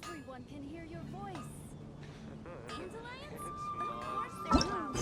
Everyone can hear your voice. Dandelions? Of course they're loud.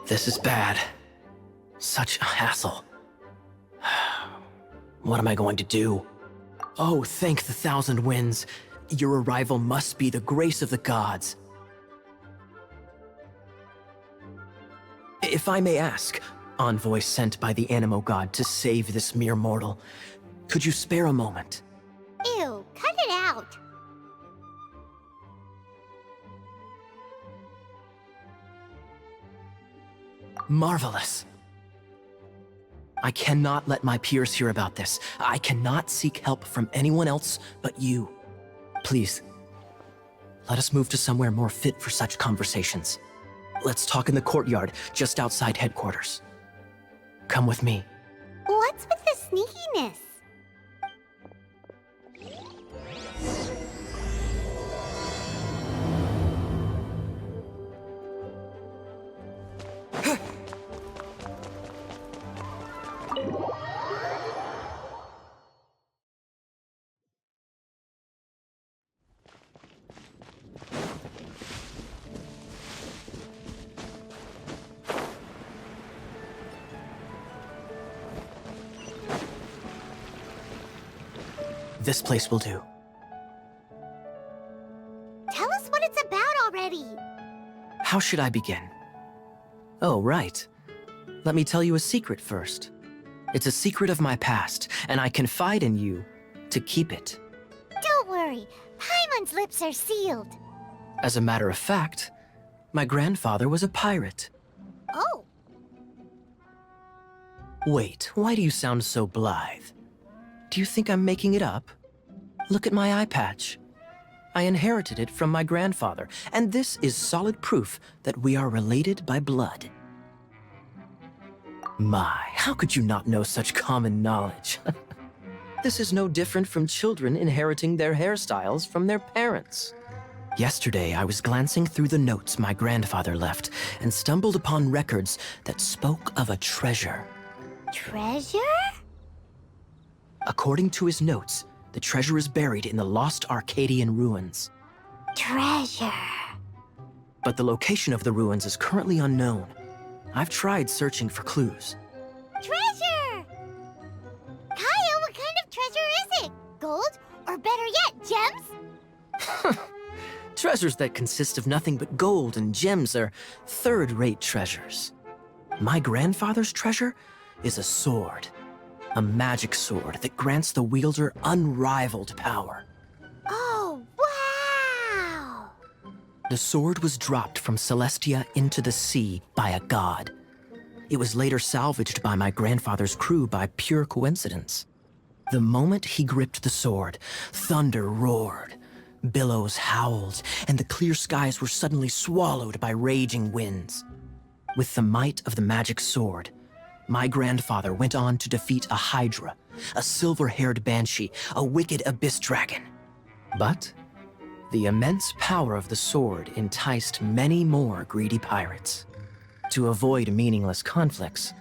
This is bad. Such a hassle. What am I going to do? Oh, thank the thousand winds. Your arrival must be the grace of the gods. If I may ask, envoy sent by the Animo god to save this mere mortal, could you spare a moment? Ew, cut it out. Marvelous. I cannot let my peers hear about this. I cannot seek help from anyone else but you. Please, let us move to somewhere more fit for such conversations. Let's talk in the courtyard, just outside headquarters. Come with me. What's with the sneakiness? This place will do. Tell us what it's about already. How should I begin? Oh, right. Let me tell you a secret first. It's a secret of my past, and I confide in you to keep it. Don't worry, Paimon's lips are sealed. As a matter of fact, my grandfather was a pirate. Oh, Wait, why do you sound so blithe? Do you think I'm making it up? Look at my eye patch. I inherited it from my grandfather, and this is solid proof that we are related by blood. My, how could you not know such common knowledge? This is no different from children inheriting their hairstyles from their parents. Yesterday, I was glancing through the notes my grandfather left and stumbled upon records that spoke of a treasure. treasure? According to his notes, the treasure is buried in the lost Arcadian ruins. Treasure. But the location of the ruins is currently unknown. I've tried searching for clues. Treasure! Kaya, what kind of treasure is it? Gold? Or better yet, gems? Treasures that consist of nothing but gold and gems are third-rate treasures. My grandfather's treasure is a sword. A magic sword that grants the wielder unrivaled power. Oh, wow! The sword was dropped from Celestia into the sea by a god. It was later salvaged by my grandfather's crew by pure coincidence. The moment he gripped the sword, thunder roared, billows howled, and the clear skies were suddenly swallowed by raging winds. With the might of the magic sword, my grandfather went on to defeat a hydra, a silver-haired banshee, a wicked abyss dragon. But the immense power of the sword enticed many more greedy pirates. To avoid meaningless conflicts,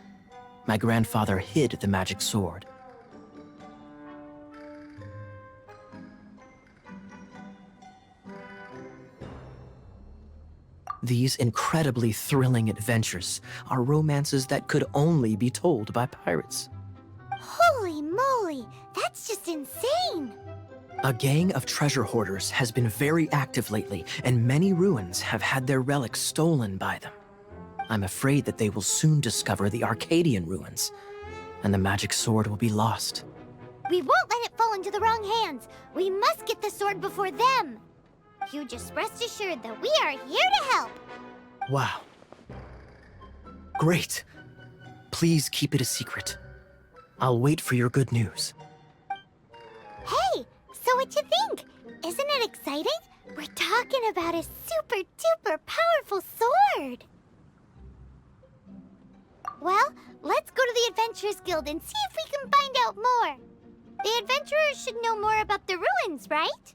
my grandfather hid the magic sword. These incredibly thrilling adventures are romances that could only be told by pirates. Holy moly, that's just insane! A gang of treasure hoarders has been very active lately, and many ruins have had their relics stolen by them. I'm afraid that they will soon discover the Arcadian ruins, and the magic sword will be lost. We won't let it fall into the wrong hands. We must get the sword before them. You just rest assured that we are here to help. Wow. Great. Please keep it a secret. I'll wait for your good news. Hey, so what you think? Isn't it exciting? We're talking about a super duper powerful sword. Well, let's go to the Adventurers Guild and see if we can find out more. The adventurers should know more about the ruins, right?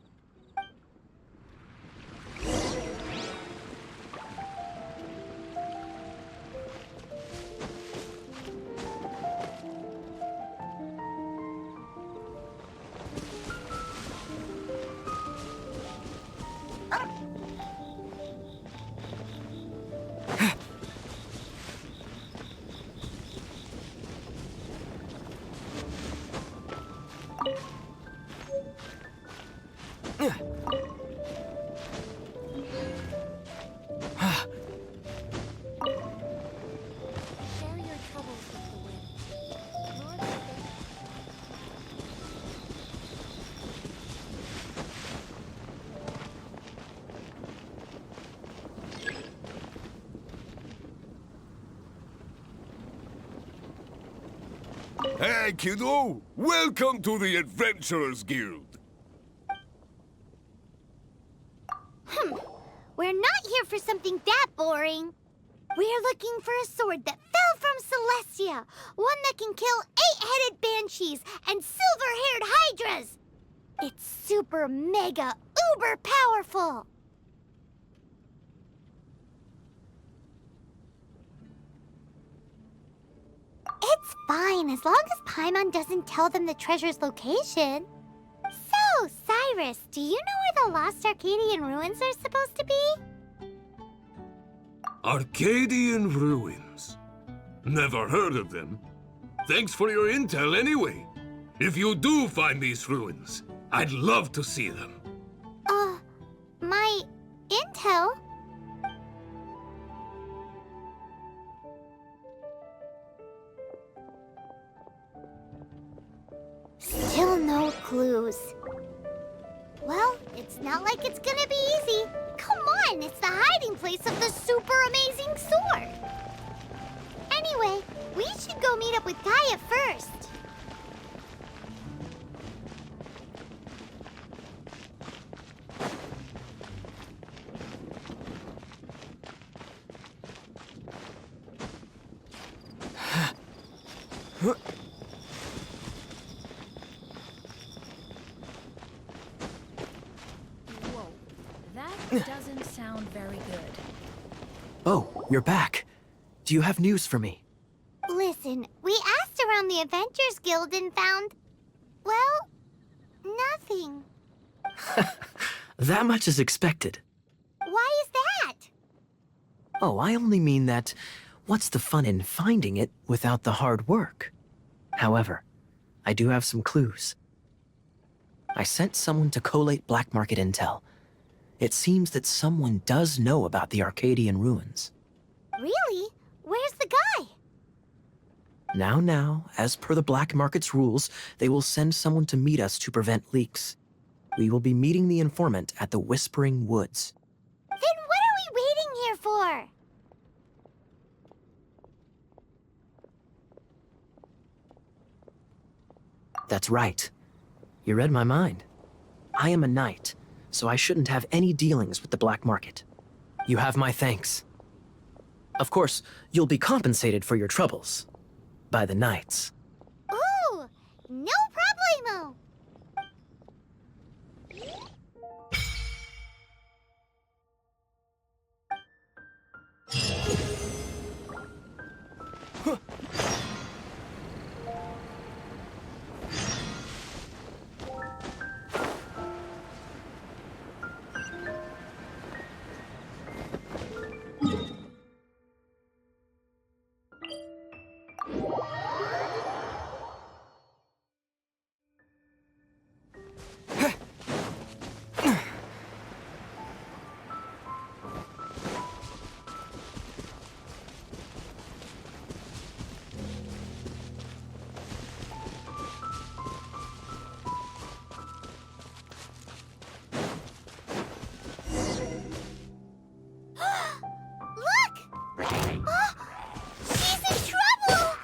Share your troubles with the wind. Lord, I thank Hey, kiddo! Welcome to the Adventurers Guild! We're not here for something that boring. We're looking for a sword that fell from Celestia. One that can kill 8-headed banshees and silver-haired hydras. It's super mega uber powerful. It's fine as long as Paimon doesn't tell them the treasure's location. So, Cyrus, do you know where the lost Arcadian ruins are supposed to be? Arcadian ruins. Never heard of them. Thanks for your intel anyway. If you do find these ruins, I'd love to see them. My intel? Still no clues. Well, it's not like it's gonna be easy. Come on, it's the hiding place of the super amazing sword. Anyway, we should go meet up with Gaia first. Whoa, that doesn't sound very good. Oh, you're back. Do you have news for me? Listen, we asked around the Adventurers Guild and found, well, nothing. That much is expected. Why is that? Oh, I only mean that what's the fun in finding it without the hard work? However, I do have some clues. I sent someone to collate black market intel. It seems that someone does know about the Arcadian ruins. Really? Where's the guy? Now, as per the black market's rules, they will send someone to meet us to prevent leaks. We will be meeting the informant at the Whispering Woods. Then what are we waiting here for? That's right. You read my mind. I am a knight, so I shouldn't have any dealings with the black market. You have my thanks. Of course, you'll be compensated for your troubles. By the knights. Ooh, no problemo. She's in trouble!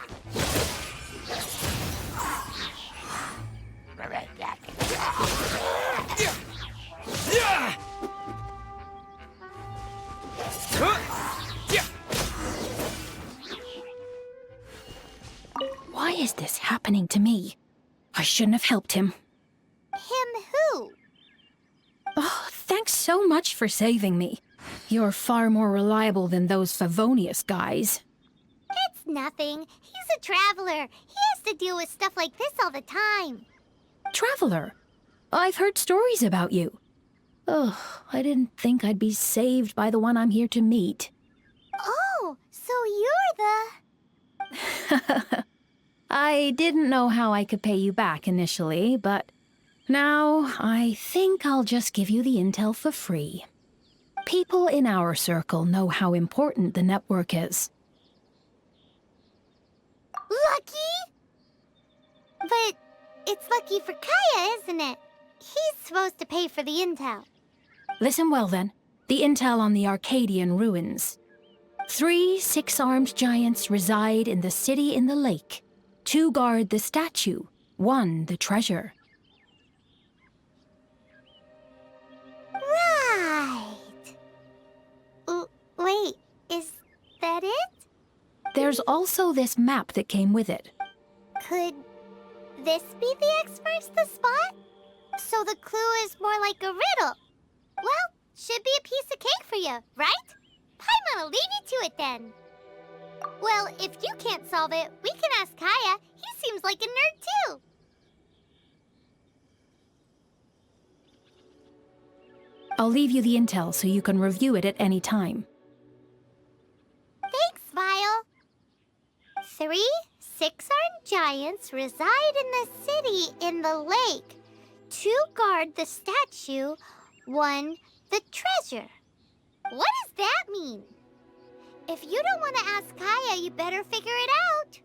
Why is this happening to me? I shouldn't have helped him. Him who? Oh, thanks so much for saving me. You're far more reliable than those Favonius guys. It's nothing. He's a traveler. He has to deal with stuff like this all the time. Traveler, I've heard stories about you. Ugh, I didn't think I'd be saved by the one I'm here to meet. Oh, so you're the... I didn't know how I could pay you back initially, but now I think I'll just give you the intel for free. People in our circle know how important the network is. Lucky? But it's lucky for Kaya, isn't it? He's supposed to pay for the intel. Listen well then. The intel on the Arcadian ruins. 3 6-armed giants reside in the city in the lake. 2 guard the statue, 1 the treasure. Right. Wait, is that it? There's also this map that came with it. Could this be the experts the spot? So the clue is more like a riddle. Well, should be a piece of cake for you, right? Paimon'll leave you to it then. Well, if you can't solve it, we can ask Kaya. He seems like a nerd too. I'll leave you the intel so you can review it at any time. Thanks, Vile. 3 6-armed giants reside in the city in the lake. 2 guard the statue, 1 the treasure. What does that mean? If you don't want to ask Kaya, you better figure it out.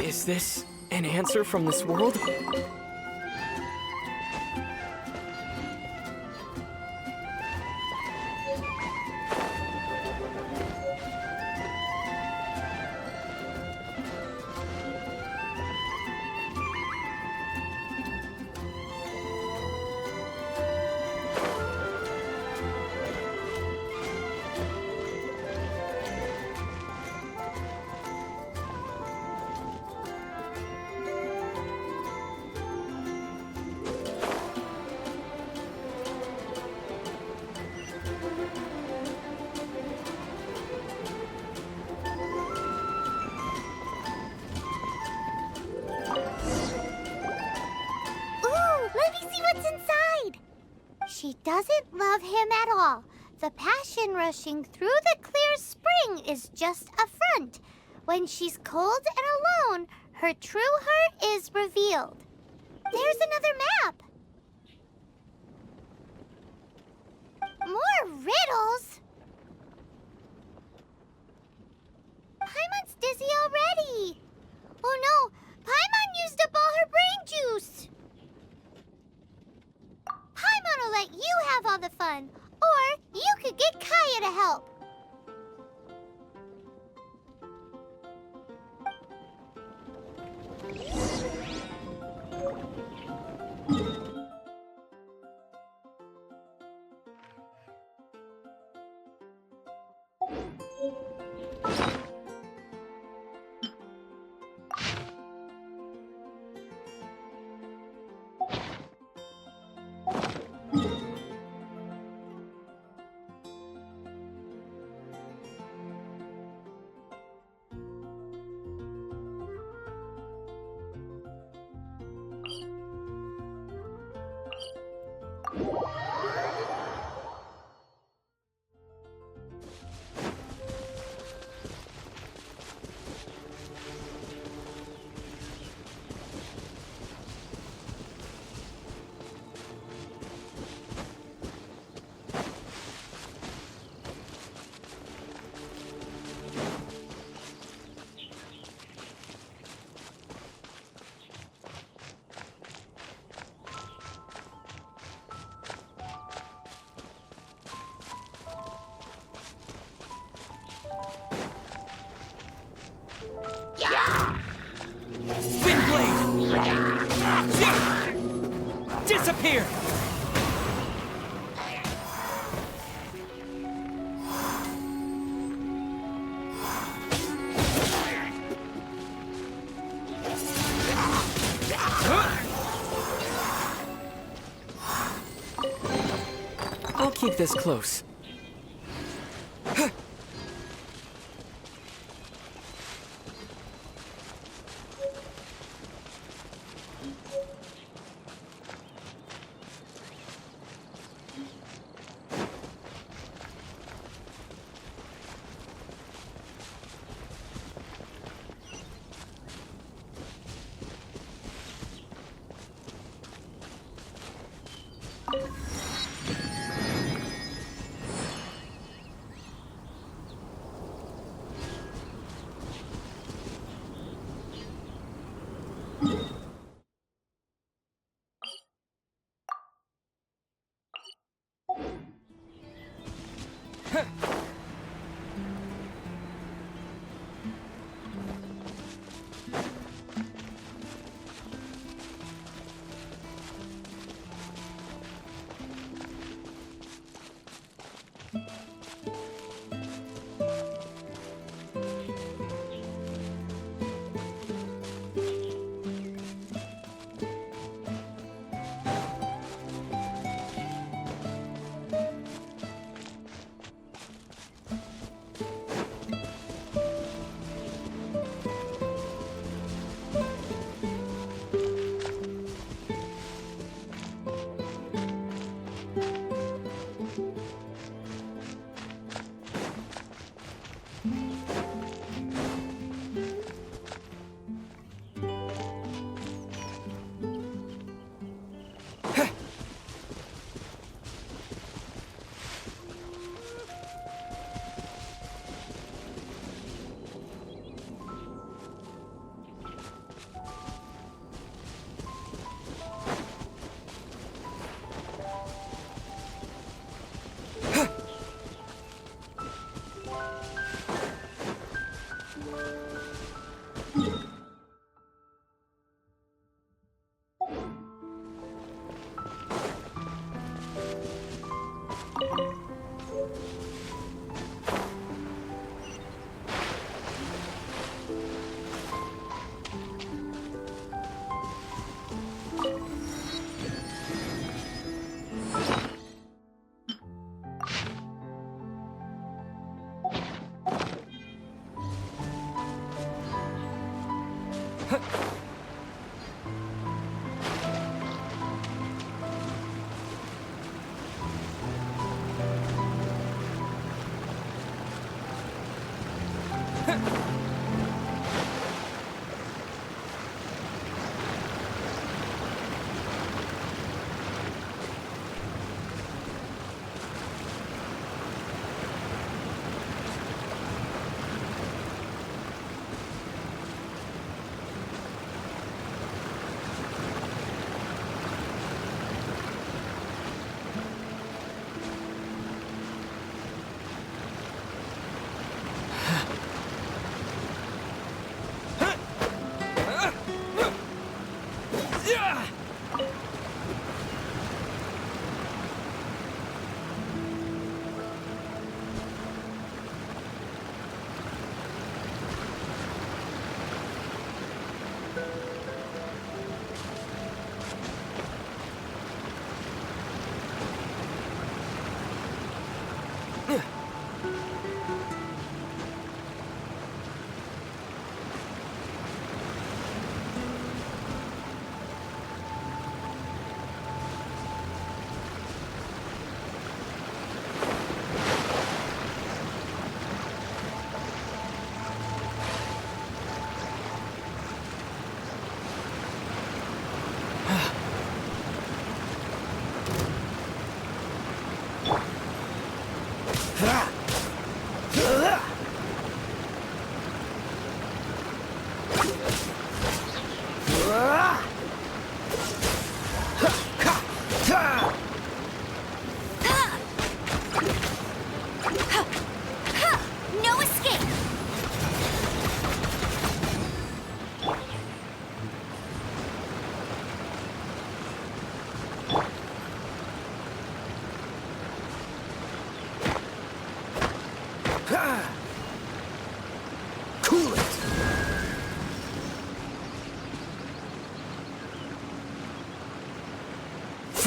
Is this an answer from this world? She doesn't love him at all. The passion rushing through the clear spring is just a front. When she's cold and alone, her true heart is revealed. There's another map. More riddles? Paimon's dizzy already. Oh no, Paimon used up all her brain juice. Paimon will let you have all the fun, or you could get Kaya to help. Disappear! I'll keep this close.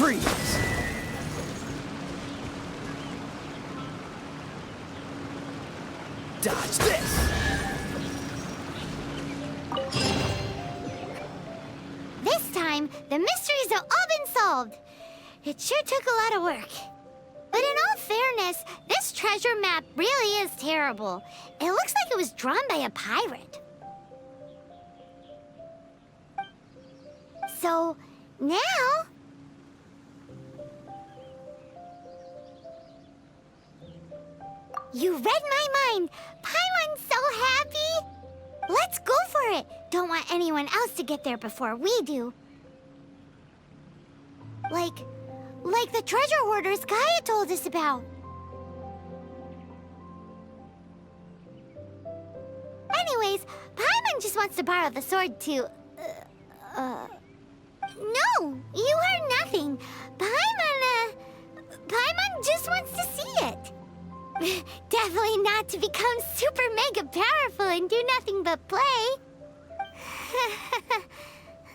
Freeze! Dodge this! This time, the mysteries have all been solved. It sure took a lot of work. But in all fairness, this treasure map really is terrible. It looks like it was drawn by a pirate. So, now... You read my mind! Paimon's so happy! Let's go for it! Don't want anyone else to get there before we do. Like the treasure hoarders Gaia told us about. Anyways, Paimon just wants to borrow the sword to... No, you heard nothing. Paimon just wants to see it. Definitely not to become super mega powerful and do nothing but play.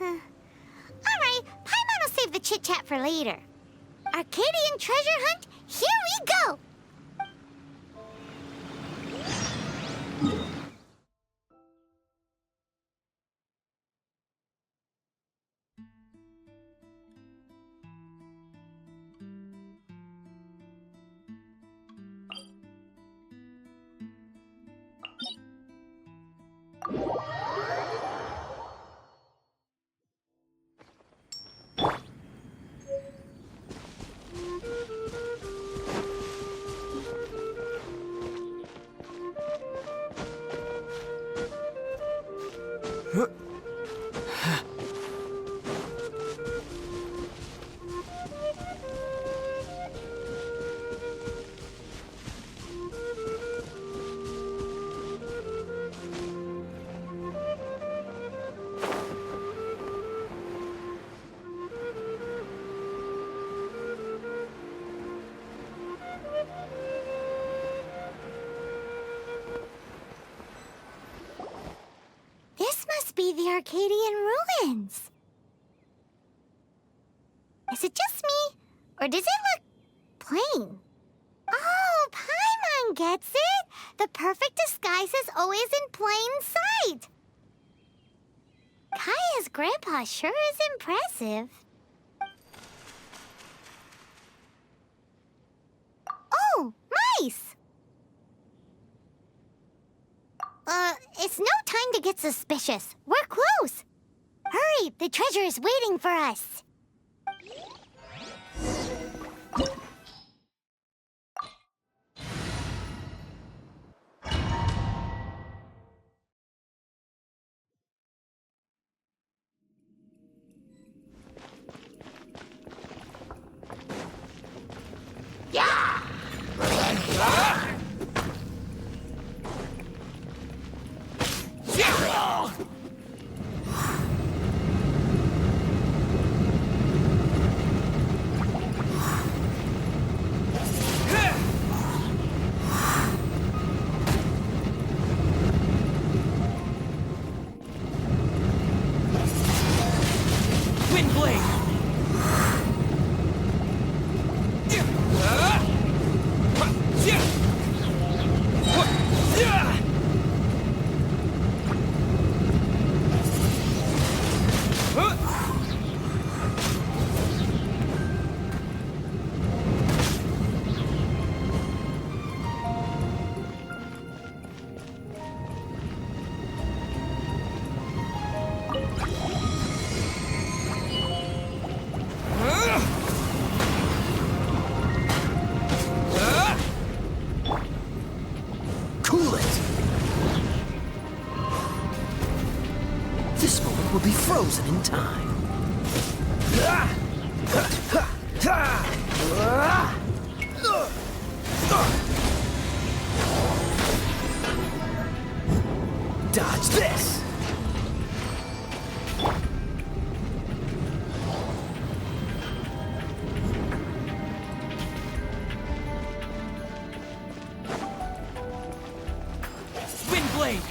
Alright, Paimon will save the chit-chat for later. Arcadian treasure hunt, here we go! Be the Arcadian ruins. Is it just me, or does it look plain? Oh, Paimon gets it! The perfect disguise is always in plain sight! Kaya's grandpa sure is impressive. Oh, mice! It's no time to get suspicious. We're close. Hurry, the treasure is waiting for us. Will be frozen in time. Dodge this! Wind blade!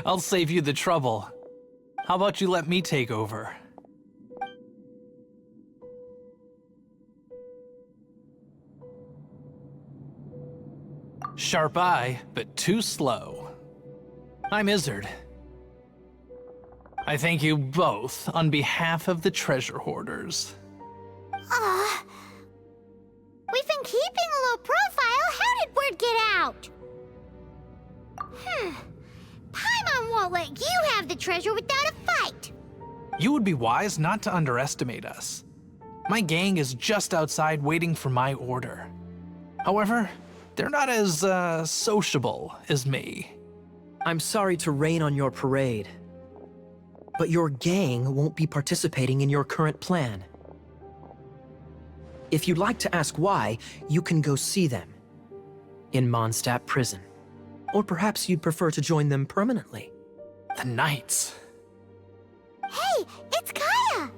I'll save you the trouble. How about you let me take over? Sharp eye, but too slow. I'm Izzard. I thank you both on behalf of the treasure hoarders. We've been keeping a low profile. How did word get out? Paimon won't let you have the treasure without a fight. You would be wise not to underestimate us. My gang is just outside waiting for my order. However, they're not as, sociable as me. I'm sorry to rain on your parade, but your gang won't be participating in your current plan. If you'd like to ask why, you can go see them in Mondstadt Prison. Or perhaps you'd prefer to join them permanently. The Knights. Hey, it's Kaya!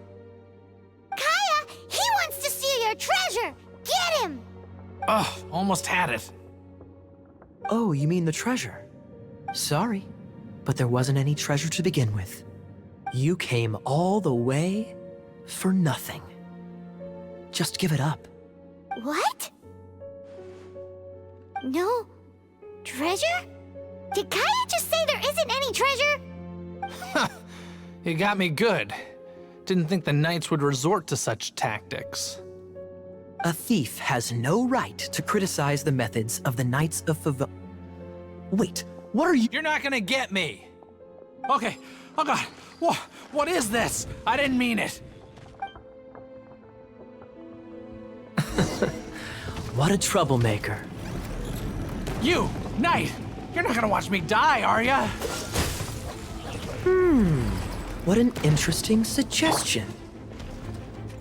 Kaya, he wants to steal your treasure! Get him! Ugh, almost had it. Oh, you mean the treasure? Sorry, but there wasn't any treasure to begin with. You came all the way for nothing. Just give it up. What? No treasure? Did Kaya just say there isn't any treasure? You got me good. Didn't think the Knights would resort to such tactics. A thief has no right to criticize the methods of the Knights of Favon. Wait, what are you— You're not gonna get me! Okay, oh god, what is this? I didn't mean it! What a troublemaker. You, Knight! You're not gonna watch me die, are ya? What an interesting suggestion.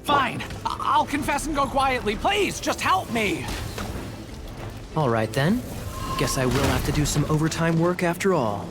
Fine, I'll confess and go quietly. Please, just help me! All right then. Guess I will have to do some overtime work after all.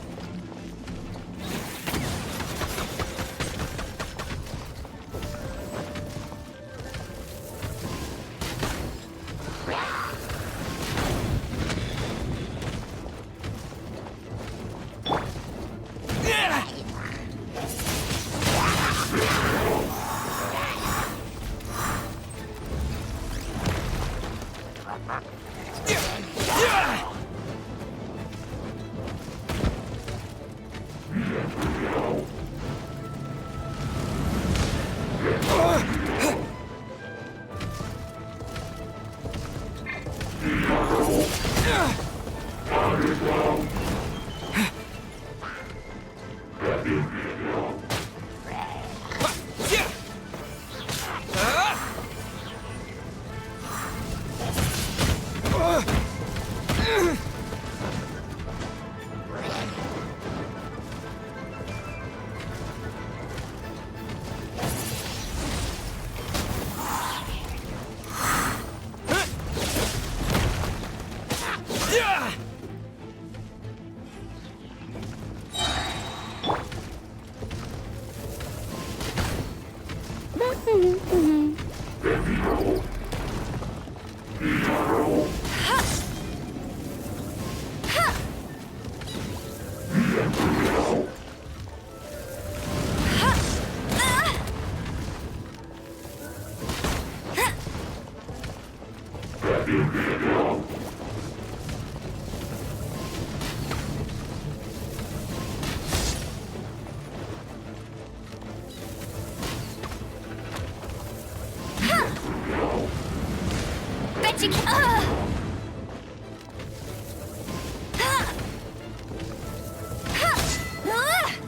Bet you can.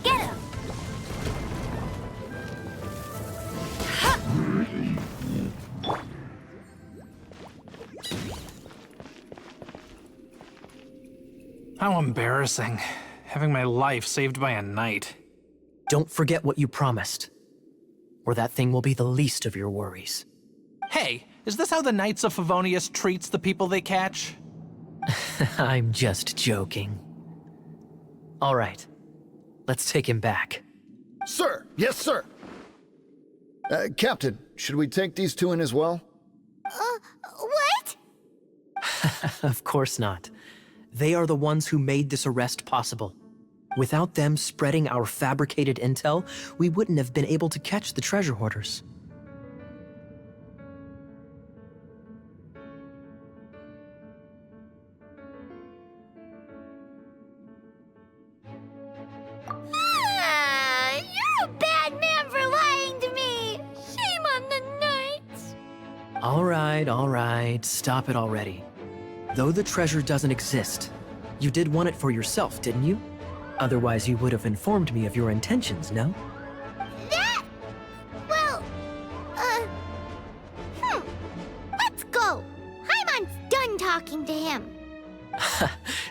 Get him! How embarrassing, having my life saved by a knight. Don't forget what you promised, or that thing will be the least of your worries. Hey, is this how the Knights of Favonius treats the people they catch? I'm just joking. All right, let's take him back. Sir! Yes, sir! Captain, should we take these two in as well? What? Of course not. They are the ones who made this arrest possible. Without them spreading our fabricated intel, we wouldn't have been able to catch the treasure hoarders. You're a bad man for lying to me! Shame on the knights! All right, stop it already. Though the treasure doesn't exist, you did want it for yourself, didn't you? Otherwise, you would have informed me of your intentions, no? That? Well, let's go. Hyman's done talking to him.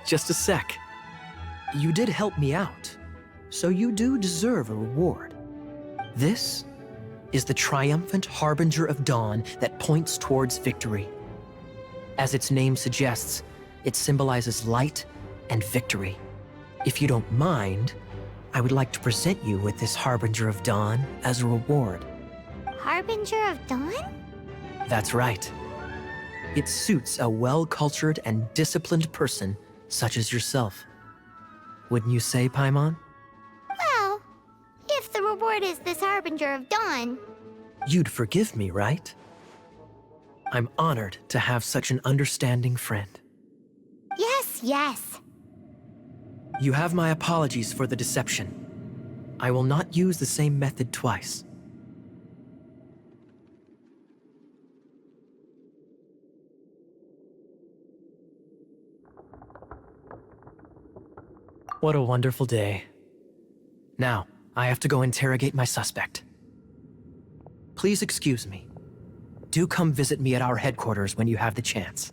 Just a sec. You did help me out, so you do deserve a reward. This is the triumphant harbinger of dawn that points towards victory. As its name suggests, it symbolizes light and victory. If you don't mind, I would like to present you with this harbinger of dawn as a reward. Harbinger of Dawn? That's right. It suits a well-cultured and disciplined person such as yourself. Wouldn't you say, Paimon? Well, if the reward is this Harbinger of Dawn. You'd forgive me, right? I'm honored to have such an understanding friend. Yes. You have my apologies for the deception. I will not use the same method twice. What a wonderful day. Now, I have to go interrogate my suspect. Please excuse me. Do come visit me at our headquarters when you have the chance.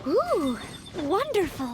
Ooh, wonderful.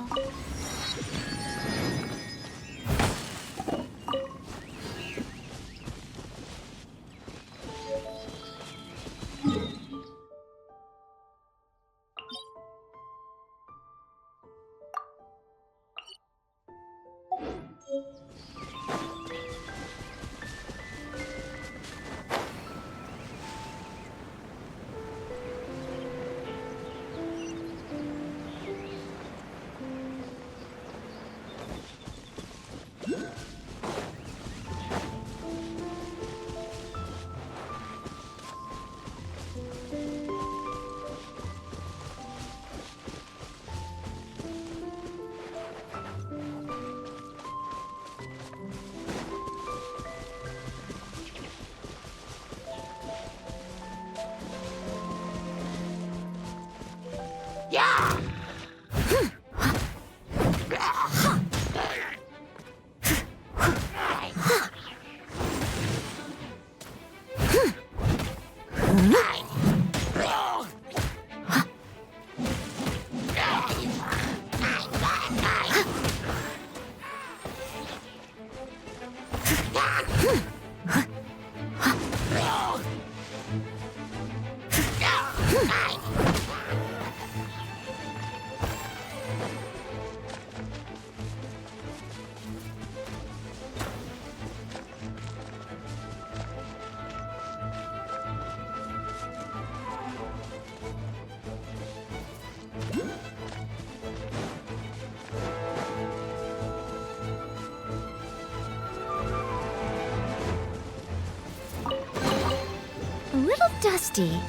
A little dusty.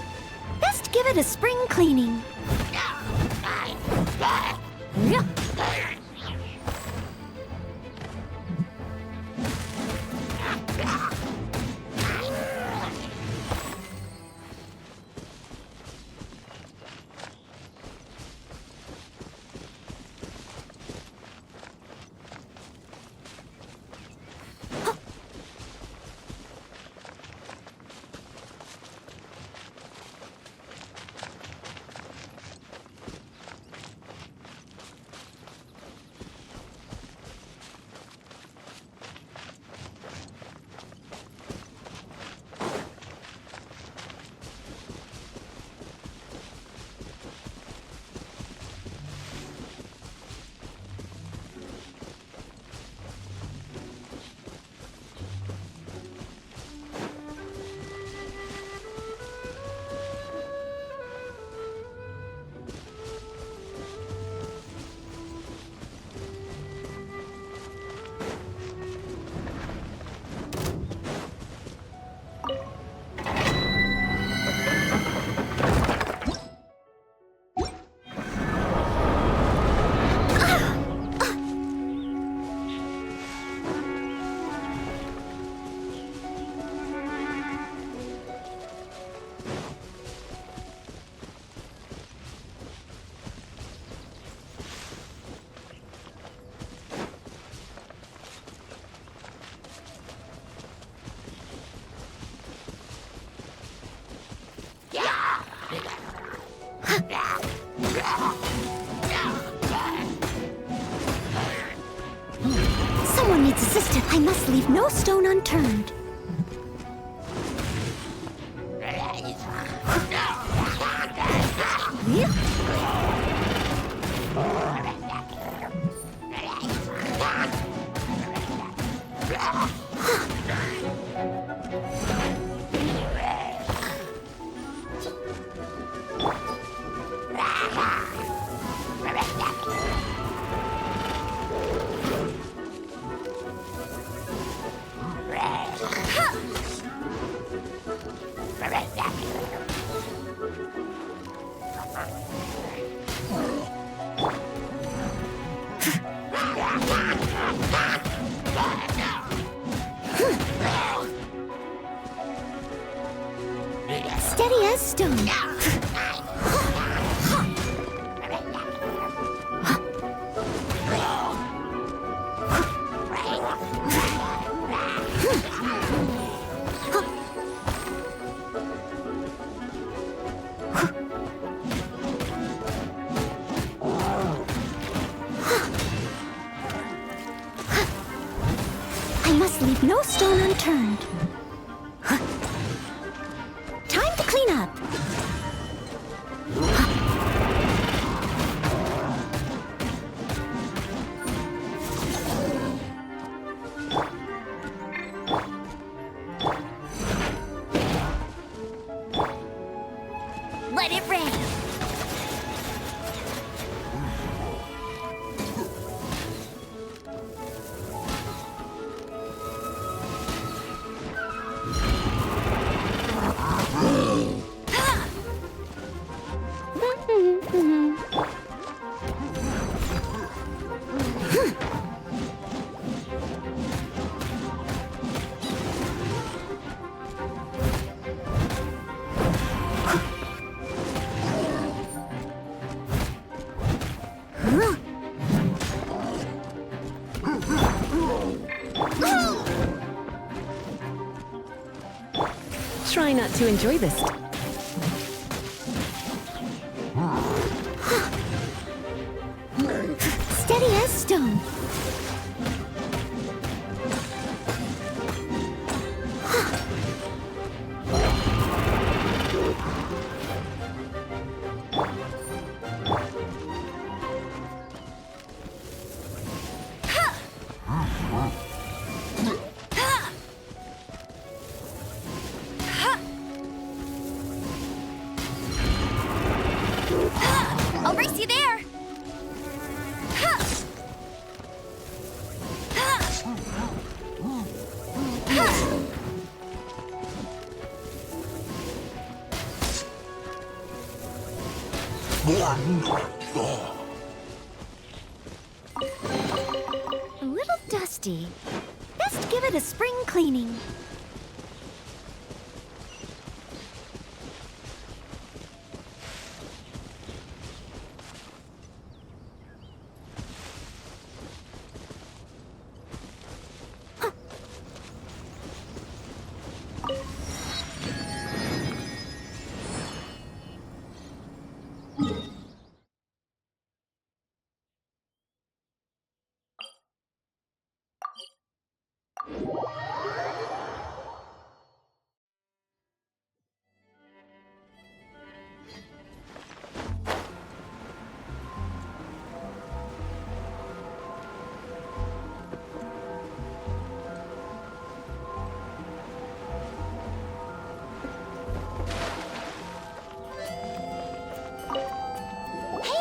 Best give it a spring cleaning. Someone needs assistance. I must leave no stone unturned. Steady as stone. I must leave no stone unturned. Time to clean up. Let it rain. Try not to enjoy this. Steady as stone. I'll race you there. A little dusty. Best give it a spring cleaning.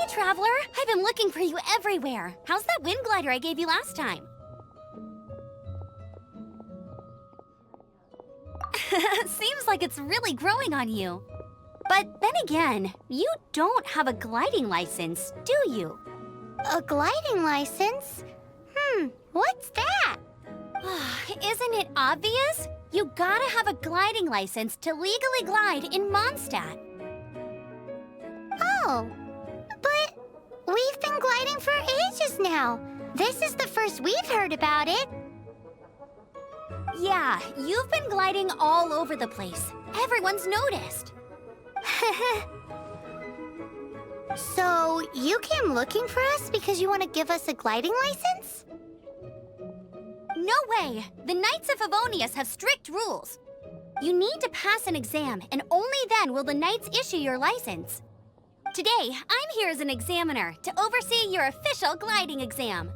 Traveler, I've been looking for you everywhere. How's that wind glider I gave you last time? Seems like it's really growing on you. But then again, you don't have a gliding license, do you? A gliding license? What's that? Isn't it obvious? You gotta have a gliding license to legally glide in Mondstadt. Oh. But we've been gliding for ages now. This is the first we've heard about it. Yeah, you've been gliding all over the place. Everyone's noticed. So, you came looking for us because you want to give us a gliding license? No way! The Knights of Favonius have strict rules. You need to pass an exam, and only then will the Knights issue your license. Today, I'm here as an examiner to oversee your official gliding exam.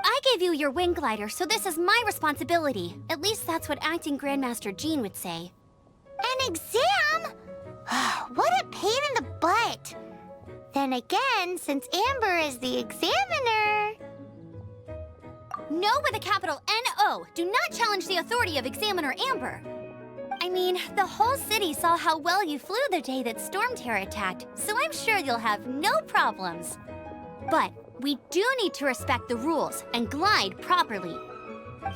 I gave you your wing glider, so this is my responsibility. At least that's what Acting Grandmaster Jean would say. An exam? What a pain in the butt. Then again, since Amber is the examiner... No with a capital N-O. Do not challenge the authority of Examiner Amber. I mean, the whole city saw how well you flew the day that Storm Terror attacked, so I'm sure you'll have no problems. But we do need to respect the rules and glide properly.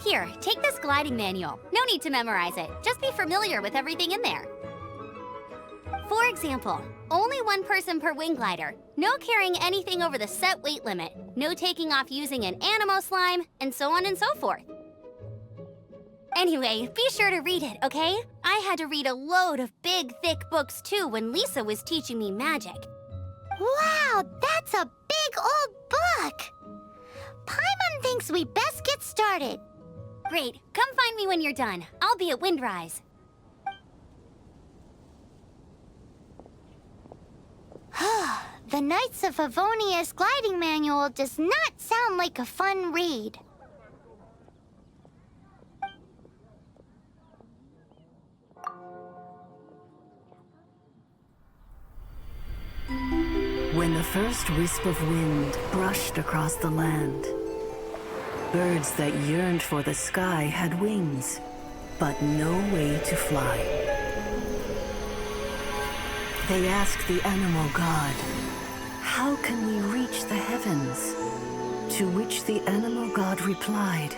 Here, take this gliding manual. No need to memorize it. Just be familiar with everything in there. For example, only one person per wing glider. No carrying anything over the set weight limit. No taking off using an animo slime, and so on and so forth. Anyway, be sure to read it, okay? I had to read a load of big, thick books too when Lisa was teaching me magic. Wow, that's a big old book! Paimon thinks we best get started. Great, come find me when you're done. I'll be at Windrise. The Knights of Favonia's gliding manual does not sound like a fun read. When the first wisp of wind brushed across the land, birds that yearned for the sky had wings, but no way to fly. They asked the animal god, "How can we reach the heavens?" To which the animal god replied,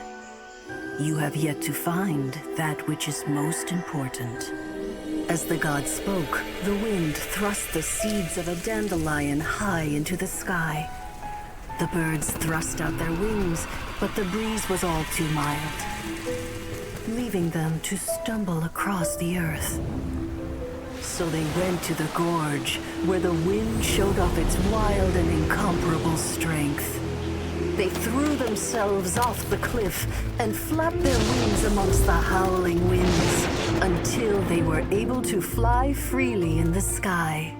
"You have yet to find that which is most important." As the god spoke, the wind thrust the seeds of a dandelion high into the sky. The birds thrust out their wings, but the breeze was all too mild, leaving them to stumble across the earth. So they went to the gorge, where the wind showed off its wild and incomparable strength. They threw themselves off the cliff and flapped their wings amongst the howling winds until they were able to fly freely in the sky.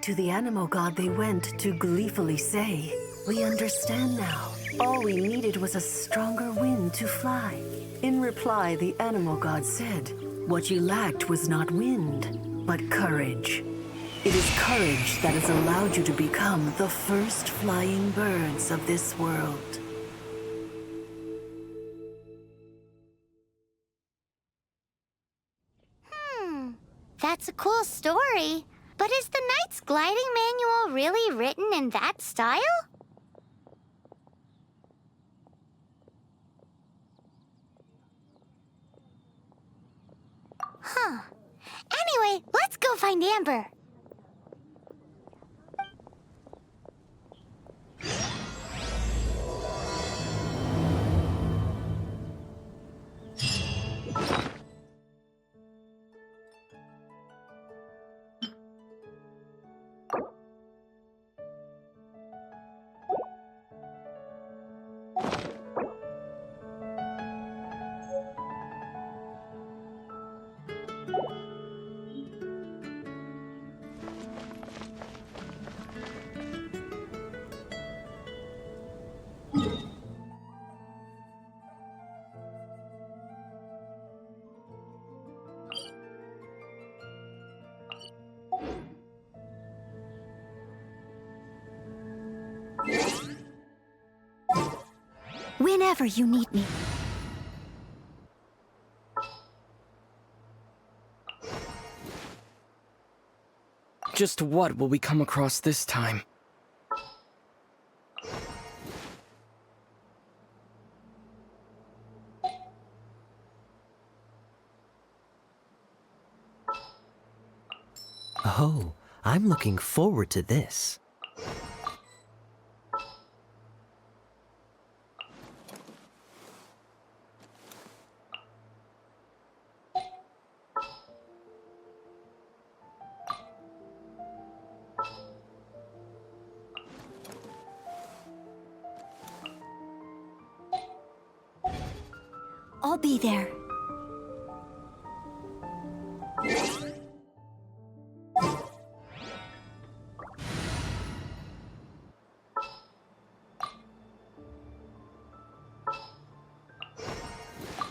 To the animal god they went to gleefully say, "We understand now. All we needed was a stronger wind to fly." In reply, the animal god said, "What you lacked was not wind, but courage. It is courage that has allowed you to become the first flying birds of this world." That's a cool story. But is the Knight's gliding manual really written in that style? Huh. Anyway, let's go find Amber. Whenever you need me. Just what will we come across this time? Oh, I'm looking forward to this. I'll be there.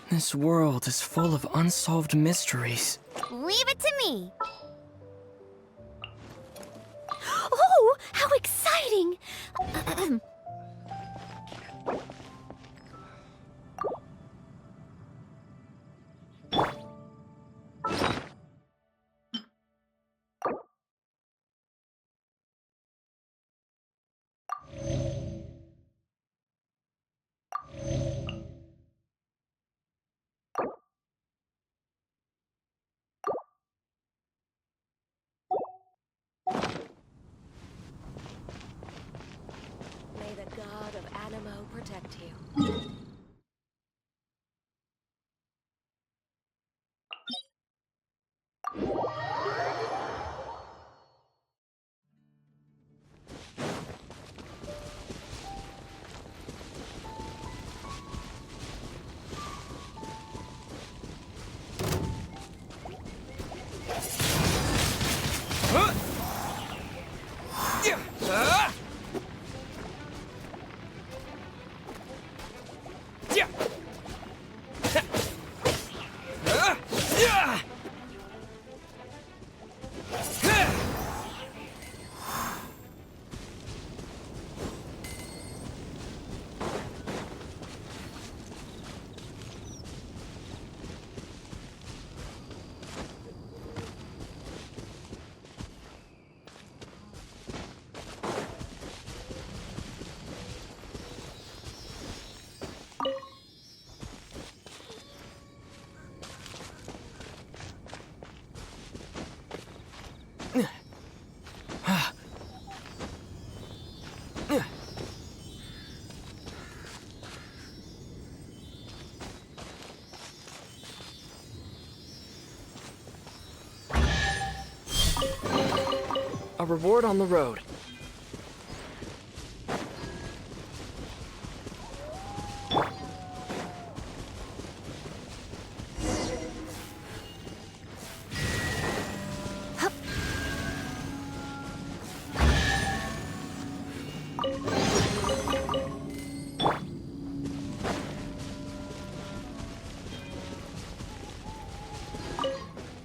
This world is full of unsolved mysteries. Leave it to me. Oh, how exciting! May the god of Animo protect you. A reward on the road.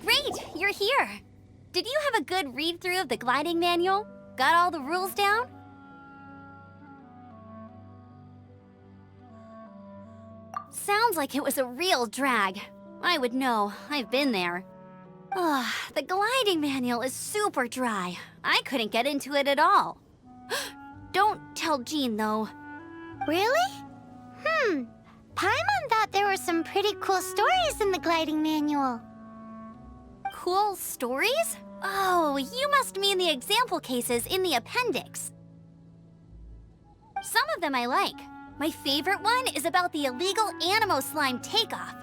Great, you're here. Did you have a good read-through of the gliding manual? Got all the rules down? Sounds like it was a real drag. I would know. I've been there. Ugh, the gliding manual is super dry. I couldn't get into it at all. Don't tell Jean, though. Really? Paimon thought there were some pretty cool stories in the gliding manual. Cool stories? Oh, you must mean the example cases in the appendix. Some of them I like. My favorite one is about the illegal Animo slime takeoff.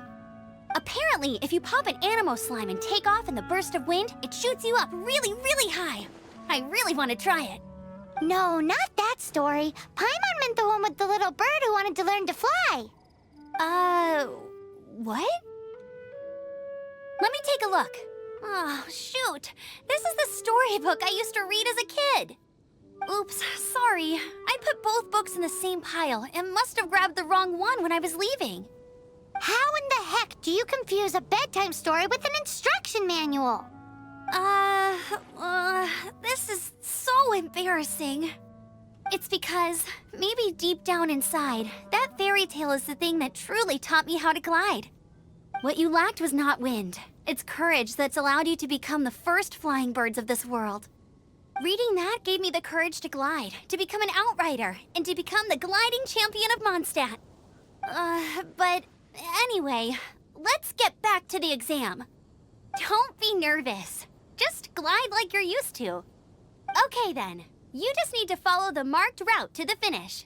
Apparently, if you pop an Animo slime and take off in the burst of wind, it shoots you up really, really high. I really want to try it. No, not that story. Paimon meant the one with the little bird who wanted to learn to fly. What? Let me take a look. Oh, shoot. This is the storybook I used to read as a kid. Oops, sorry. I put both books in the same pile and must have grabbed the wrong one when I was leaving. How in the heck do you confuse a bedtime story with an instruction manual? This is so embarrassing. It's because, maybe deep down inside, that fairy tale is the thing that truly taught me how to glide. What you lacked was not wind. It's courage that's allowed you to become the first flying birds of this world. Reading that gave me the courage to glide, to become an outrider, and to become the gliding champion of Mondstadt. But anyway, let's get back to the exam. Don't be nervous. Just glide like you're used to. Okay then, you just need to follow the marked route to the finish.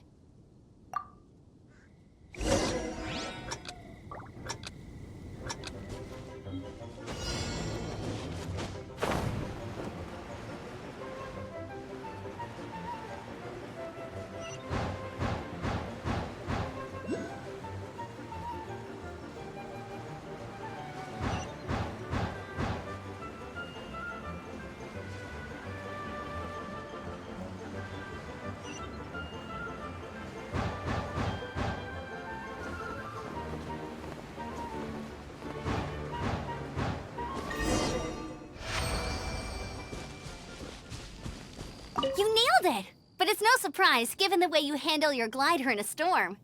nailed it! But it's no surprise, given the way you handle your glider in a storm.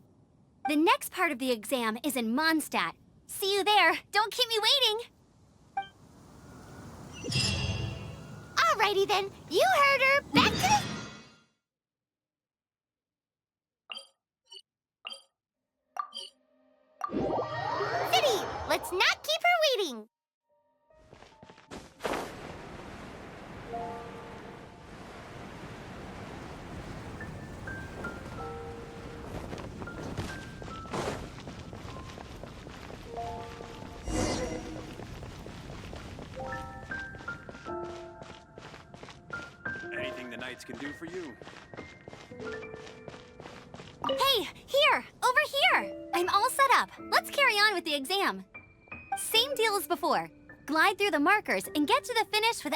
The next part of the exam is in Mondstadt. See you there. Don't keep me waiting. Alrighty then, you heard her. Back to the city. Let's not keep her waiting. Anything the Knights can do for you. Hey, here! Over here! I'm all set up. Let's carry on with the exam. Same deal as before. Glide through the markers and get to the finish with...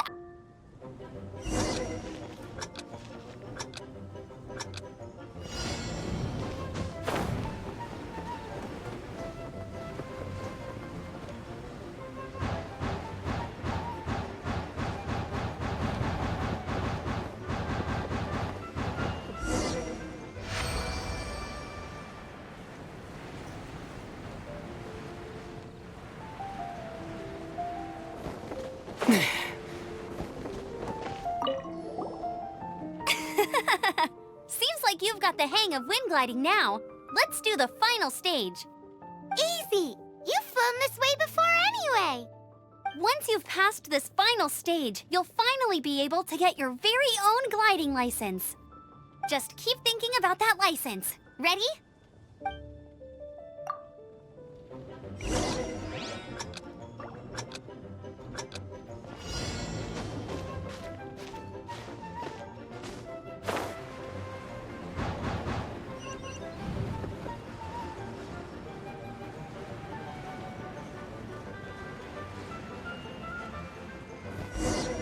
Seems like you've got the hang of wind gliding now. Let's do the final stage. Easy. You've flown this way before anyway. Once you've passed this final stage, you'll finally be able to get your very own gliding license. Just keep thinking about that license. Ready?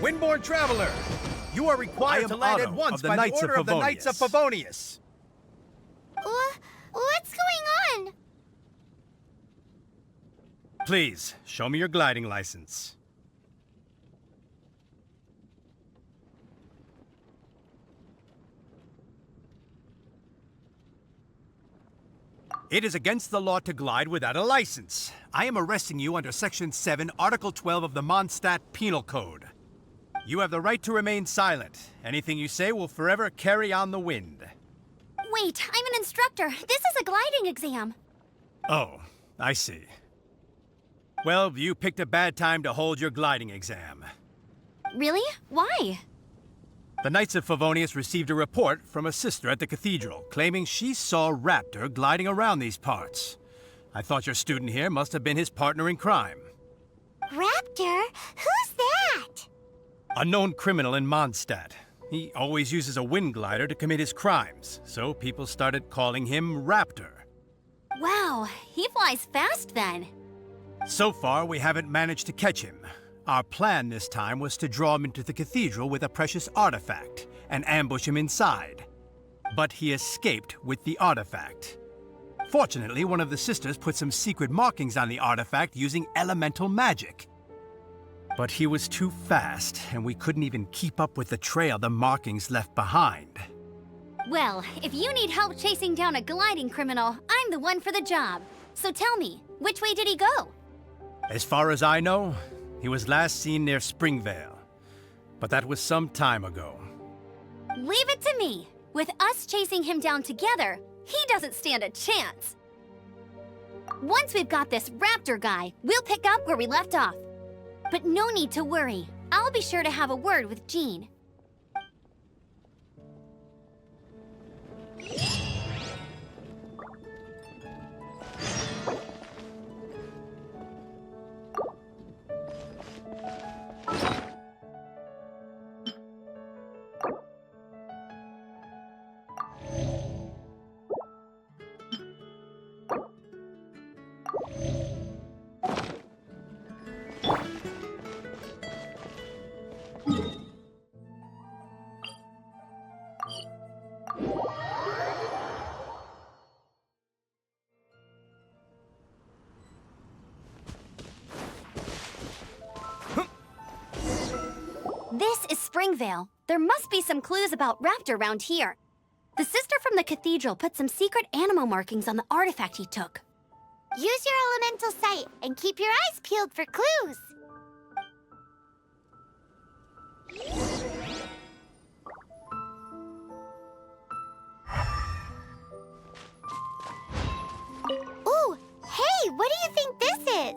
Windborne Traveler, you are required to land at once by the order of the Knights of Favonius. What's going on? Please, show me your gliding license. It is against the law to glide without a license. I am arresting you under Section 7, Article 12 of the Mondstadt Penal Code. You have the right to remain silent. Anything you say will forever carry on the wind. Wait, I'm an instructor. This is a gliding exam. Oh, I see. Well, you picked a bad time to hold your gliding exam. Really? Why? The Knights of Favonius received a report from a sister at the cathedral claiming she saw Raptor gliding around these parts. I thought your student here must have been his partner in crime. Raptor? Who's that? A known criminal in Mondstadt. He always uses a wind glider to commit his crimes, so people started calling him Raptor. Wow, he flies fast then. So far, we haven't managed to catch him. Our plan this time was to draw him into the cathedral with a precious artifact and ambush him inside. But he escaped with the artifact. Fortunately, one of the sisters put some secret markings on the artifact using elemental magic. But he was too fast, and we couldn't even keep up with the trail the markings left behind. Well, if you need help chasing down a gliding criminal, I'm the one for the job. So tell me, which way did he go? As far as I know, he was last seen near Springvale. But that was some time ago. Leave it to me. With us chasing him down together, he doesn't stand a chance. Once we've got this Raptor guy, we'll pick up where we left off. But no need to worry. I'll be sure to have a word with Jean. This is Springvale. There must be some clues about Raptor around here. The sister from the cathedral put some secret animal markings on the artifact he took. Use your elemental sight and keep your eyes peeled for clues. Ooh, hey, what do you think this is?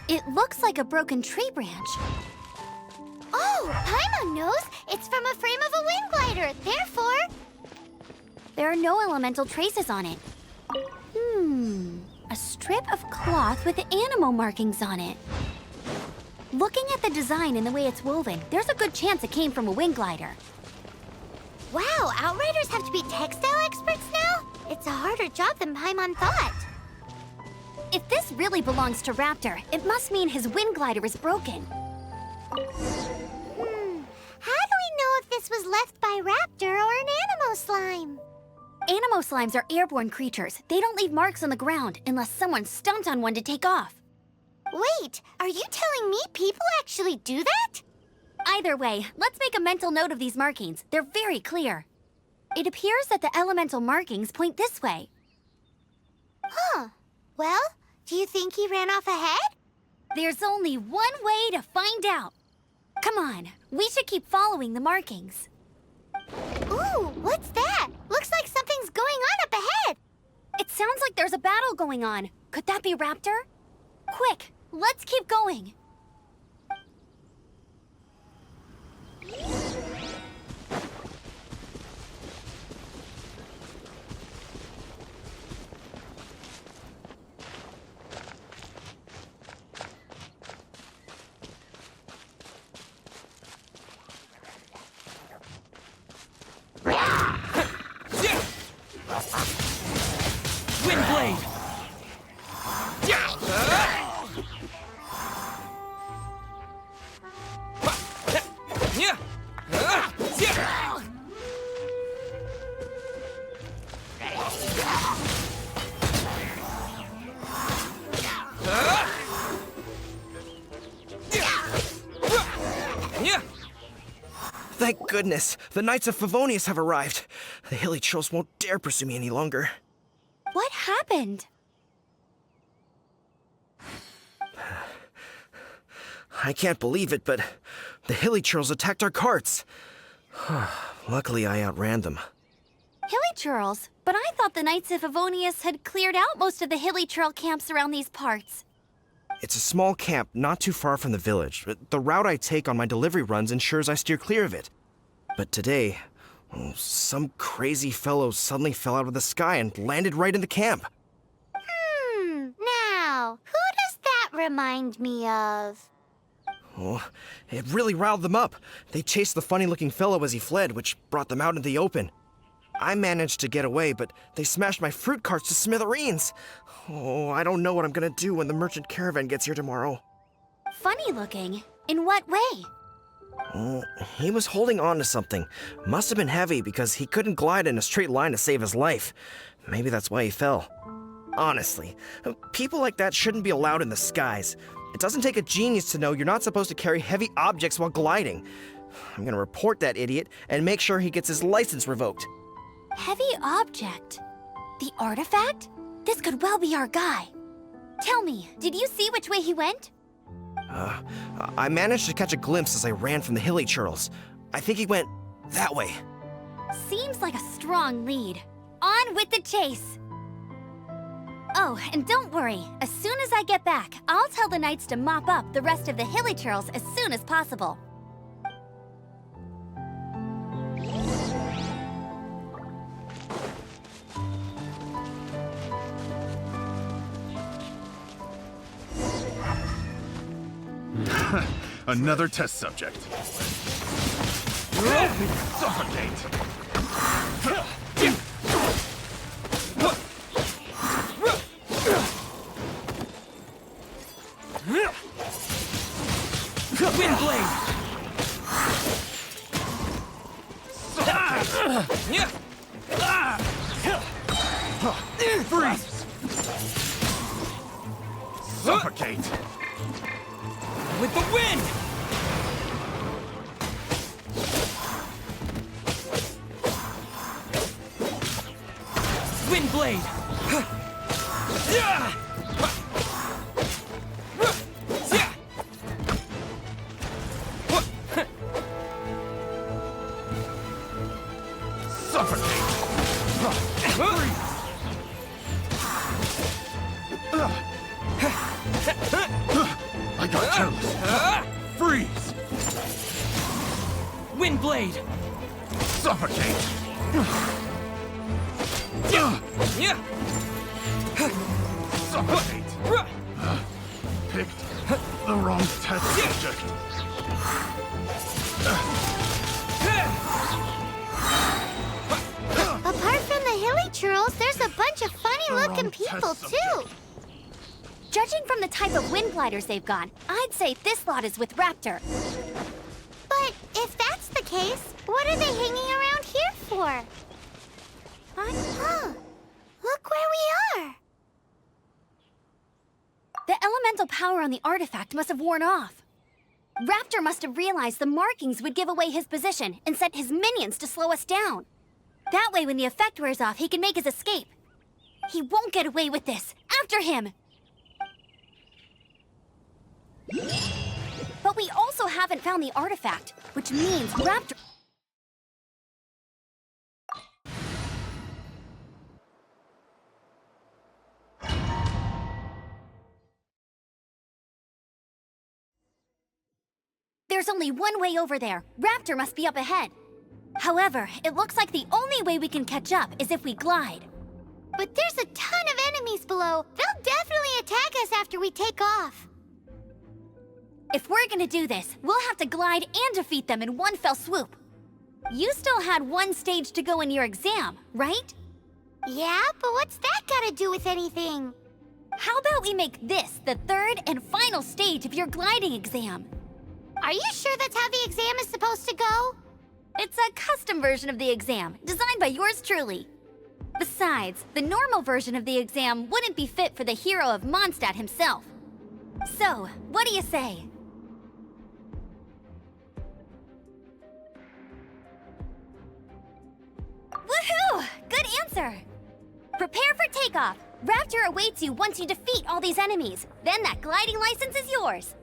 It looks like a broken tree branch. Oh, Paimon knows. It's from a frame of a wind glider. Therefore, There are no elemental traces on it. A strip of cloth with animal markings on it. Looking at the design and the way it's woven, there's a good chance it came from a wind glider. wow, Outriders have to be textile experts now? It's a harder job than Paimon thought. If this really belongs to Raptor, it must mean his wind glider is broken. How do we know if this was left by Raptor or an Animo slime? Animo slimes are airborne creatures. They don't leave marks on the ground unless someone stomped on one to take off. Wait, are you telling me people actually do that? Either way, let's make a mental note of these markings. They're very clear. It appears that the elemental markings point this way. Huh. Well, do you think he ran off ahead? There's only one way to find out. Come on, we should keep following the markings. Ooh, what's that? Looks like something's going on up ahead. It sounds like there's a battle going on. Could that be Raptor? Quick, let's keep going. Windblade! Thank goodness, the Knights of Favonius have arrived. The hilly trolls won't dare pursue me any longer. What happened? I can't believe it, but the hilly trolls attacked our carts. Luckily, I outran them. Hilly churls? But I thought the Knights of Favonius had cleared out most of the hilly churl camps around these parts. It's a small camp not too far from the village. The route I take on my delivery runs ensures I steer clear of it. But today, some crazy fellow suddenly fell out of the sky and landed right in the camp. Now, who does that remind me of? Oh, it really riled them up. They chased the funny-looking fellow as he fled, which brought them out into the open. I managed to get away, but they smashed my fruit carts to smithereens. Oh, I don't know what I'm gonna do when the merchant caravan gets here tomorrow. Funny looking? In what way? Oh, he was holding on to something. Must have been heavy because he couldn't glide in a straight line to save his life. Maybe that's why he fell. Honestly, people like that shouldn't be allowed in the skies. It doesn't take a genius to know you're not supposed to carry heavy objects while gliding. I'm gonna report that idiot and make sure he gets his license revoked. Heavy object? The artifact? This could well be our guy. Tell me, did you see which way he went? I managed to catch a glimpse as I ran from the hilly churls. I think he went that way. Seems like a strong lead. On with the chase! Oh, and don't worry. As soon as I get back, I'll tell the knights to mop up the rest of the hilly churls as soon as possible. Another test subject. Suffocate! Windblade! Freeze! Suffocate! With the wind! Wind Blade! I got careless. Freeze! Wind Blade! Suffocate! Suffocate! Picked the wrong test subject. Apart from the hilly churls, there's a bunch of funny-looking people, too. Judging from the type of wind gliders they've got, I'd say this lot is with Raptor. But if that's the case, what are they hanging around here for? Huh. Look where we are. The elemental power on the artifact must have worn off. Raptor must have realized the markings would give away his position and sent his minions to slow us down. That way, when the effect wears off, he can make his escape. He won't get away with this. After him! But we also haven't found the artifact, which means Raptor... There's only one way over there. Raptor must be up ahead. However, it looks like the only way we can catch up is if we glide. But there's a ton of enemies below. They'll definitely attack us after we take off. If we're gonna do this, we'll have to glide and defeat them in one fell swoop. You still had one stage to go in your exam, right? Yeah, but what's that got to do with anything? How about we make this the third and final stage of your gliding exam? Are you sure that's how the exam is supposed to go? It's a custom version of the exam, designed by yours truly. Besides, the normal version of the exam wouldn't be fit for the hero of Mondstadt himself. So, what do you say? Woohoo! Good answer! Prepare for takeoff. Raptor awaits you once you defeat all these enemies. Then that gliding license is yours.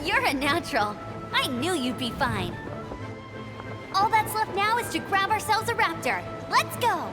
You're a natural. I knew you'd be fine. All that's left now is to grab ourselves a raptor. Let's go!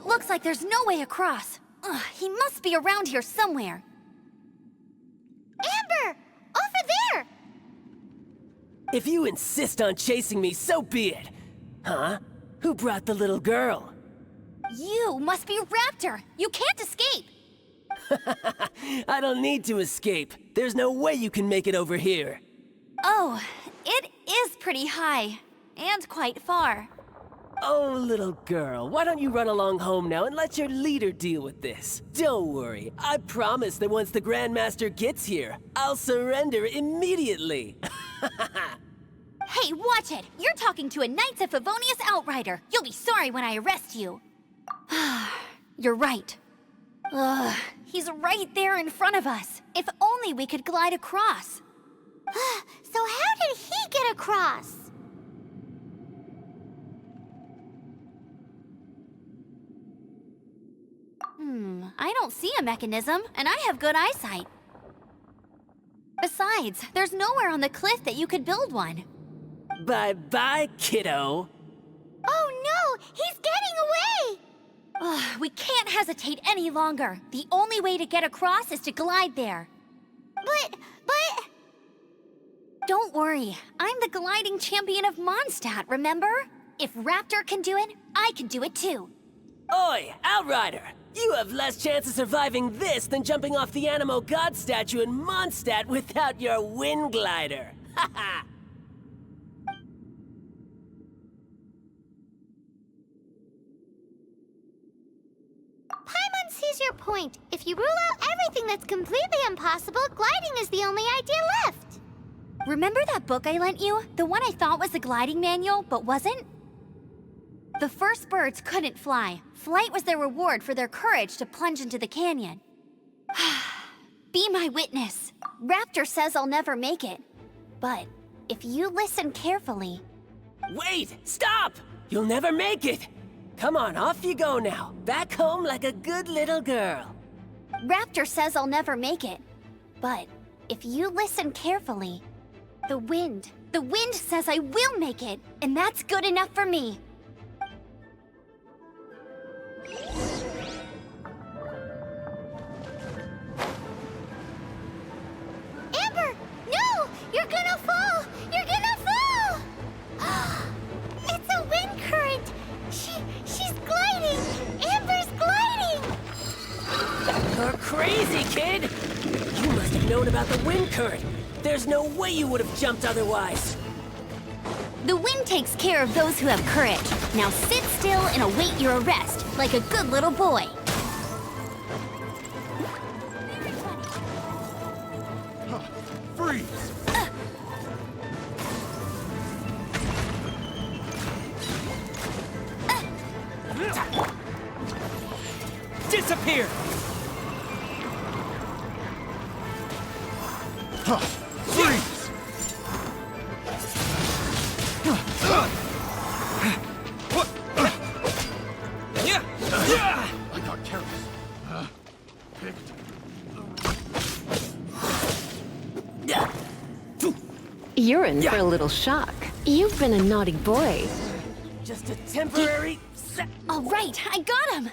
Looks like there's no way across. Ugh, he must be around here somewhere. Amber! Over there! If you insist on chasing me, so be it. Huh? Who brought the little girl? You must be a raptor. You can't escape. I don't need to escape. There's no way you can make it over here. Oh, it is pretty high. And quite far. Oh, little girl, why don't you run along home now and let your leader deal with this? Don't worry, I promise that once the Grandmaster gets here, I'll surrender immediately. Hey, watch it! You're talking to a Knights of Favonius outrider. You'll be sorry when I arrest you. You're right. Ugh, he's right there in front of us. If only we could glide across. So how did he get across? I don't see a mechanism, and I have good eyesight. Besides, there's nowhere on the cliff that you could build one. Bye-bye, kiddo. Oh no! He's getting away! Ugh, we can't hesitate any longer. The only way to get across is to glide there. But... Don't worry. I'm the gliding champion of Mondstadt, remember? If Raptor can do it, I can do it too. Oi, Outrider! You have less chance of surviving this than jumping off the Animo God statue in Mondstadt without your wind glider. Haha! Paimon sees your point. If you rule out everything that's completely impossible, gliding is the only idea left. Remember that book I lent you? The one I thought was the gliding manual, but wasn't? The first birds couldn't fly. Flight was their reward for their courage to plunge into the canyon. Be my witness. Raptor says I'll never make it. But if you listen carefully... Wait! Stop! You'll never make it! Come on, off you go now. Back home like a good little girl. Raptor says I'll never make it. But if you listen carefully... The wind says I will make it, and that's good enough for me. Amber! No! You're gonna fall! You're gonna fall! It's a wind current! She's gliding! Amber's gliding! You're crazy, kid! You must have known about the wind current. There's no way you would have jumped otherwise. The wind takes care of those who have courage. Now sit still and await your arrest, like a good little boy. Freeze! Disappear! Freeze! I got careless. You're in for a little shock. You've been a naughty boy. Just a temporary... All right, I got him!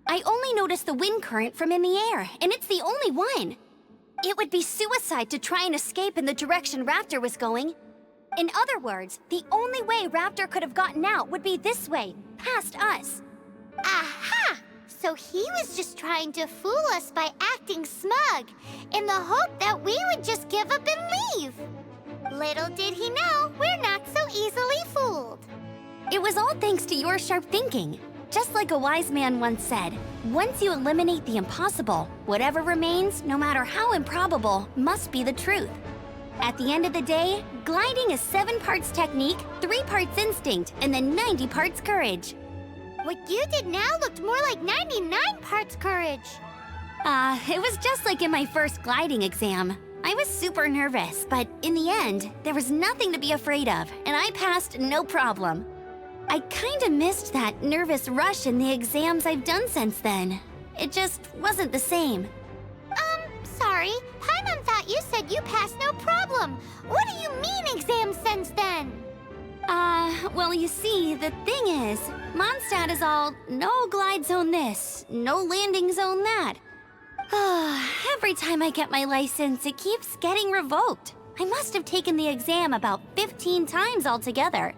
I only noticed the wind current from in the air, and it's the only one. It would be suicide to try and escape in the direction Raptor was going. In other words, the only way Raptor could have gotten out would be this way, past us. Aha! So he was just trying to fool us by acting smug, in the hope that we would just give up and leave. Little did he know, we're not so easily fooled. It was all thanks to your sharp thinking. Just like a wise man once said, once you eliminate the impossible, whatever remains, no matter how improbable, must be the truth. At the end of the day, gliding is 7 parts technique, 3 parts instinct, and then 90 parts courage. What you did now looked more like 99 parts courage. It was just like in my first gliding exam. I was super nervous, but in the end, there was nothing to be afraid of, and I passed no problem. I kinda missed that nervous rush in the exams I've done since then. It just wasn't the same. Sorry. Paimon thought you said you passed no problem. What do you mean exams since then? Well, you see, the thing is, Mondstadt is all, no glide zone this, no landing zone that. Every time I get my license, it keeps getting revoked. I must have taken the exam about 15 times altogether.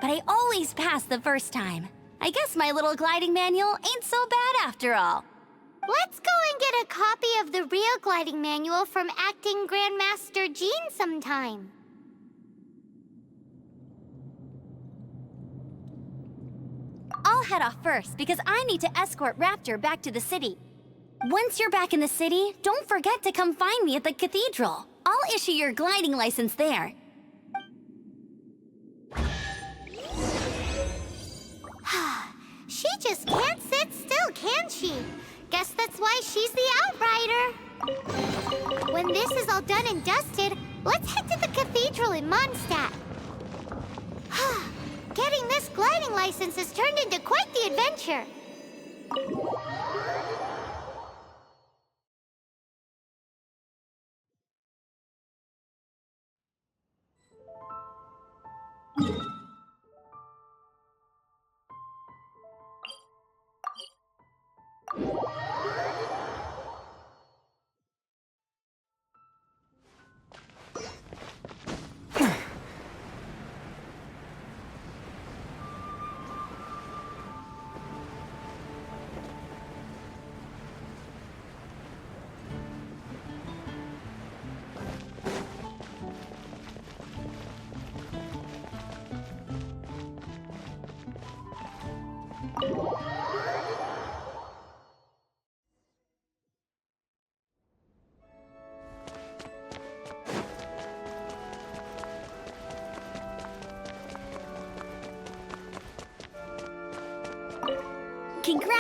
But I always pass the first time. I guess my little gliding manual ain't so bad after all. Let's go and get a copy of the real gliding manual from Acting Grandmaster Jean sometime. I'll head off first because I need to escort Raptor back to the city. Once you're back in the city, don't forget to come find me at the cathedral. I'll issue your gliding license there. She just can't sit still, can she? Guess that's why she's the Outrider. When this is all done and dusted, let's head to the cathedral in Mondstadt. Getting this gliding license has turned into quite the adventure.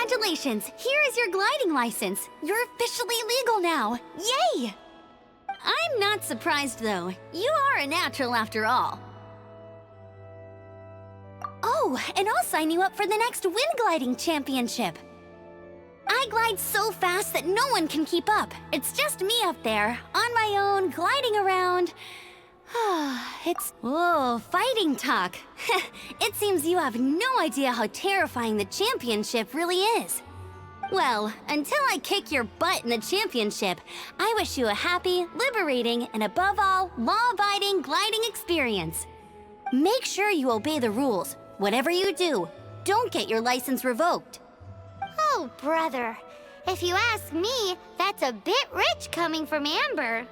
Congratulations! Here is your gliding license. You're officially legal now. Yay! I'm not surprised, though. You are a natural after all. Oh, and I'll sign you up for the next wind gliding championship. I glide so fast that no one can keep up. It's just me up there, on my own, gliding around. Whoa, fighting talk. It seems you have no idea how terrifying the championship really is. Well, until I kick your butt in the championship, I wish you a happy, liberating, and above all, law-abiding gliding experience. Make sure you obey the rules. Whatever you do, don't get your license revoked. Oh, brother. If you ask me, that's a bit rich coming from Amber.